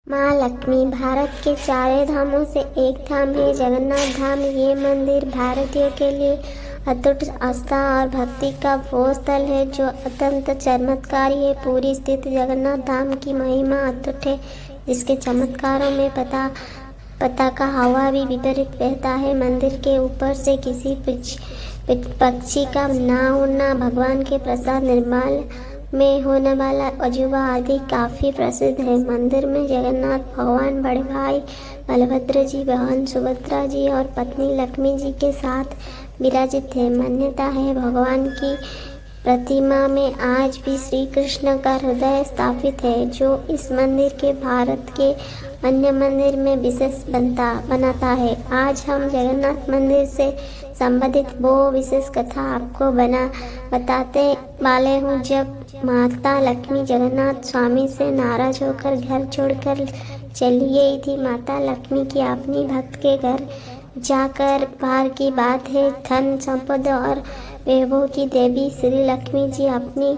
माँ लक्ष्मी भारत के चारों धामों से एक धाम है जगन्नाथ धाम। ये मंदिर भारतीयों के लिए अटूट आस्था और भक्ति का वो स्थल है जो अत्यंत चमत्कारी है। पूरी स्थित जगन्नाथ धाम की महिमा अटूट है, जिसके चमत्कारों में पता का हवा भी विपरीत बहता है। मंदिर के ऊपर से किसी पक्षी का ना उड़ना, भगवान के प्रसाद निर्माल में होने वाला अजूबा आदि काफी प्रसिद्ध है। मंदिर में जगन्नाथ भगवान बड़े भाई बलभद्र जी, बहन सुभद्रा जी और पत्नी लक्ष्मी जी के साथ विराजित है। मान्यता है भगवान की प्रतिमा में आज भी श्री कृष्ण का हृदय स्थापित है, जो इस मंदिर के भारत के अन्य मंदिर में विशेष बनाता है। आज हम जगन्नाथ मंदिर से संबंधित वो विशेष कथा आपको बताते वाले हूँ। जब माता लक्ष्मी जगन्नाथ स्वामी से नाराज होकर घर छोड़कर चली गई थी। माता लक्ष्मी की अपनी भक्त के घर जाकर बाहर की बात है। धन संपदा और वैभव की देवी श्री लक्ष्मी जी अपनी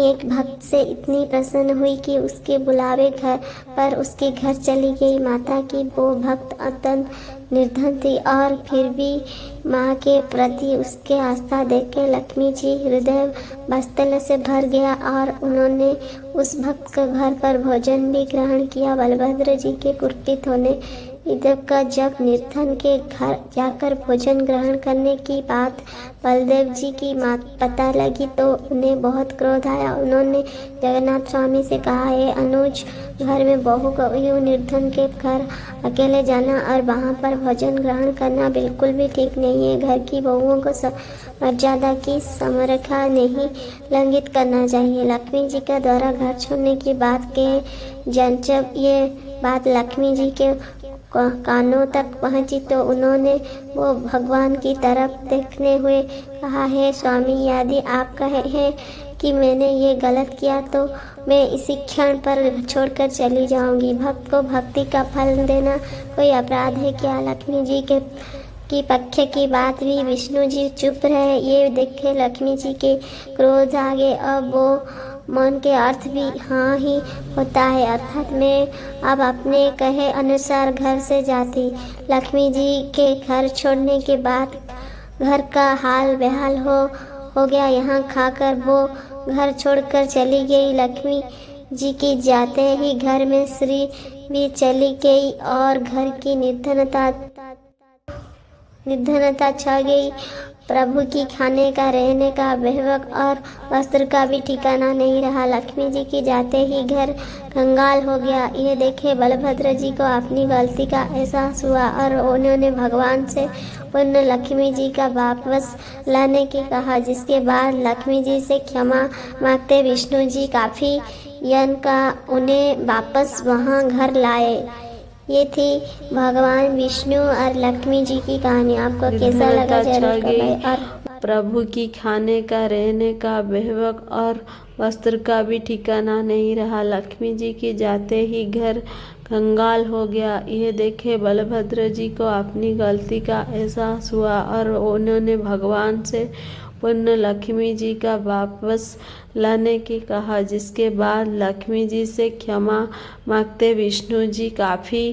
एक भक्त से इतनी प्रसन्न हुई कि उसके बुलावे पर उसके घर चली गई। माता की वो भक्त अत्यंत निर्धन थी और फिर भी माँ के प्रति उसके आस्था देखकर लक्ष्मी जी हृदय वात्सल्य से भर गया और उन्होंने उस भक्त के घर पर भोजन भी ग्रहण किया। बलभद्र जी के कुपित होने का जब निर्धन के घर जाकर भोजन ग्रहण करने की बात बलदेव जी की पता लगी तो उन्हें बहुत क्रोध आया। उन्होंने जगन्नाथ स्वामी से कहा, है अनुज, घर में बहू को निर्धन के घर अकेले जाना और वहाँ पर भोजन ग्रहण करना बिल्कुल भी ठीक नहीं है। घर की बहुओं को मर्यादा की समरखा नहीं लंघित करना चाहिए। लक्ष्मी जी के द्वारा घर छोड़ने की बात के जब ये बात लक्ष्मी जी के कानों तक पहुंची तो उन्होंने वो भगवान की तरफ देखने हुए कहा, है स्वामी, यदि आप कहे हैं कि मैंने ये गलत किया तो मैं इसी क्षण पर छोड़कर चली जाऊंगी। भक्त को भक्ति का फल देना कोई अपराध है क्या? लक्ष्मी जी की पक्ष की बात भी विष्णु जी चुप रहे। ये देखे लक्ष्मी जी के क्रोध आ गए। अब वो मन के अर्थ भी हाँ ही होता है, अर्थात मैं अब अपने कहे अनुसार घर से जाती। लक्ष्मी जी के घर छोड़ने के बाद घर का हाल बेहाल हो गया। यहाँ खाकर वो घर छोड़कर चली गई। लक्ष्मी जी की जाते ही घर में श्री भी चली गई और घर की निर्धनता छा गई। प्रभु की खाने का, रहने का, बेहवक और वस्त्र का भी ठिकाना नहीं रहा। लक्ष्मी जी की जाते ही घर कंगाल हो गया। ये देखे बलभद्र जी को अपनी गलती का एहसास हुआ और उन्होंने भगवान से पुनः लक्ष्मी जी का वापस लाने की कहा, जिसके बाद लक्ष्मी जी से क्षमा मांगते विष्णु जी काफी यन का उन्हें वापस वहाँ घर लाए। ये थी भगवान विष्णु और लक्ष्मी जी की कहानी। आपको कैसा लगा जरूर बताएं। और प्रभु की खाने का, रहने का, बेहवक और वस्त्र का भी ठिकाना नहीं रहा। लक्ष्मी जी की जाते ही घर कंगाल हो गया। यह देखे बलभद्र जी को अपनी गलती का एहसास हुआ और उन्होंने भगवान से पुनः लक्ष्मी जी का वापस लाने की कहा, जिसके बाद लक्ष्मी जी से क्षमा मांगते विष्णु जी काफी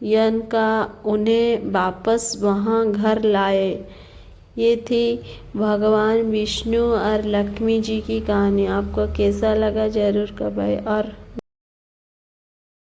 यन का उन्हें वापस वहाँ घर लाए। ये थी भगवान विष्णु और लक्ष्मी जी की कहानी। आपको कैसा लगा जरूर कमेंट और